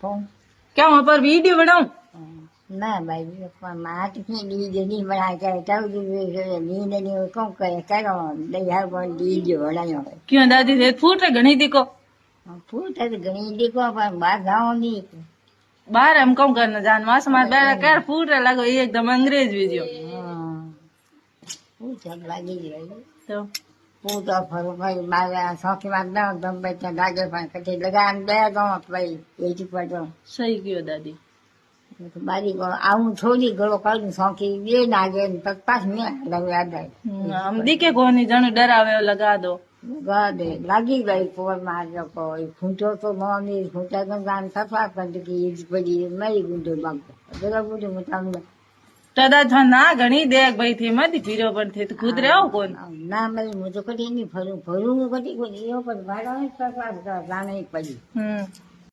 कौन क्या वहाँ पर वीडियो बनाऊं? ना भाई माट की नींद नहीं बना के तब नींद नहीं कौन करे करो नहीं हर कोई नींद बनायो क्यों दादी थे फूट रहे घनी दिको फूट है घणी देखो पर बाहर गाँव नहीं बाहर हम कौन करना जान वहां से मारे बेड़ा कर फूट रहे लगो ये एकदम अंग्रेज वीडियो फूट सब लगी रही तो फूट और फरू भाई मारे सौखी मार दो दम बेचा लागे पर कटे लगान दे दो भाई ये जी पड़ो सही क्यों दादी बारी को आऊं थोड़ी घड़ो करूं सौखी ये नागे तक पास में लग याद है हम दिखे कोनी जणु डरावे लगा दो गदे लगी गई पोर मार जो कोई फूटो तो मोनी फूटा तो जान सफा कर की ये बड़ी मरी गुंडो बाग जरा गुंडो मतांग दादा था ना घनी देख भाई थी मत पीरो पर थे तो खुद रहो कौन ना मैं मुझे कटी नहीं फरू फरू कटी को ये पर भाड़ा सफा जाने पड़ी